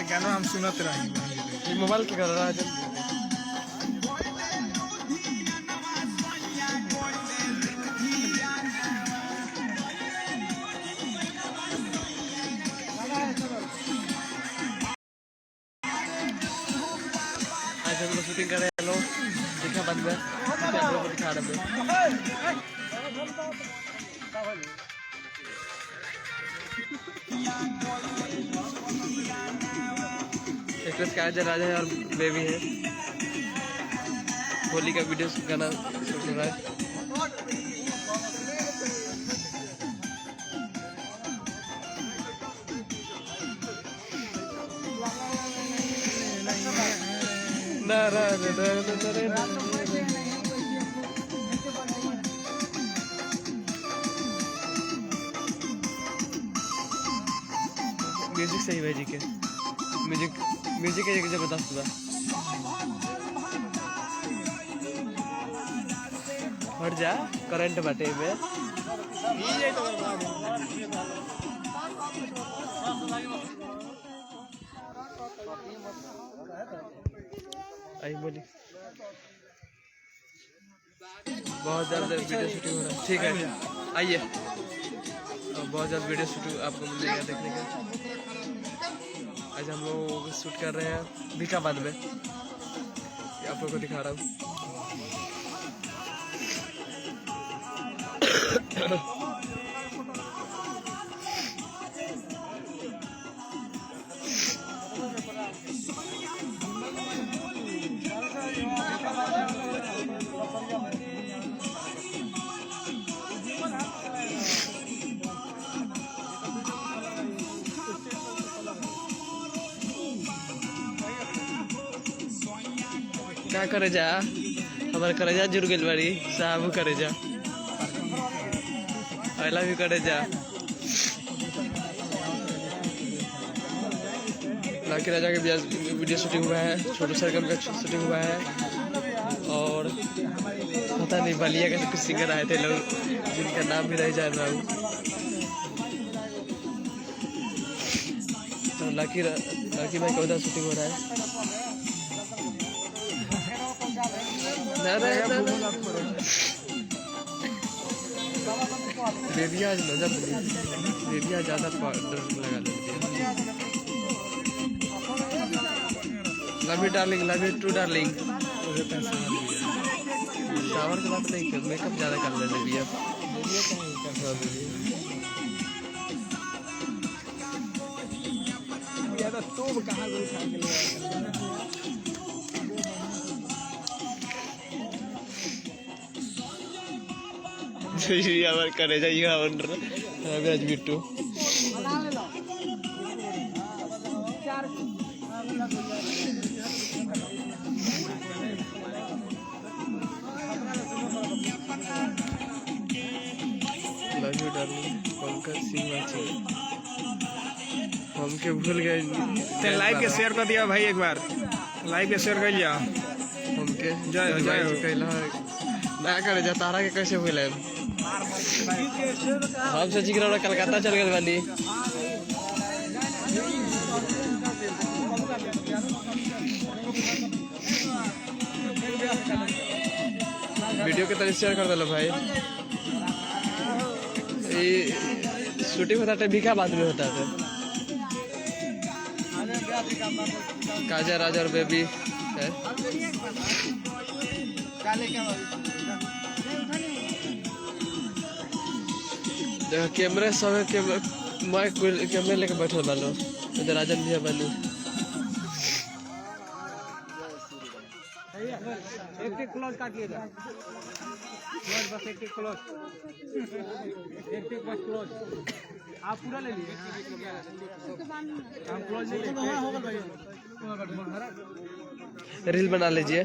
क्या हम सुनते रही मोबाइल के कर रहा है आज हम लोग शूटिंग कर रहे हैं। लोग दिखा बंद में आप लोग को दिखा रहे हैं। एक्ट्रेस काजल राजा है और बेबी है। होली का वीडियो गाना शूट हो रहा है। म्यूजिक सही भाई जी के म्यूजिक एक जबरदस्त था। हट जा करंट बाटे में आई बोली बहुत ज़्यादा वीडियो शूटिंग हो रहा है। ठीक है आइए बहुत ज़्यादा वीडियो शूटिंग आपको मिलेगा देखने का। आज हम लोग शूट कर रहे हैं भिकाबाद में, आप लोग को दिखा रहा हूँ। क्या करे जा हमारे करे जा जुड़ गई बड़ी साहब करे जा आई लव यू करे जा। लाकी राजा के वीडियो शूटिंग हुआ है, छोटू सरगम का शूटिंग हुआ है और पता नहीं बलिया के कुछ सिंगर आए थे लोग जिनका नाम भी नहीं जान रहा हूँ। तो लाकी भाई का उधर शूटिंग हो रहा है। बेबिया आज नजर बेबिया ज़्यादा पाउडर लगा लेती है। Love you darling love you too darling. Shower के बाद नहीं मेकअप ज़्यादा कर लेते भैया। तो करे जाइए Bittu love you darling Pankaj Singh हमके भूल गए। लाइव के शेयर कर दिया भाई, एक बार लाइव के शेयर कर लिया हमके जय हो जय हो कहला ना करे जा तारा के कैसे हुए हम सोची कि कलकत्ता चल गए वाली। वीडियो के तरह शेयर कर दो भाई। ये शूटिंग होता था भिकाबाद में होता था। काजल राजा और बेबी है। कैमरे सब कैमरे लेके बैठल बालो इधर राजन भी बालू। एक क्लोज काट लीजिए बस एक क्लोज बस क्लोज आप पूरा ले लीजिए। हम क्लोज नहीं रील बना लीजिए।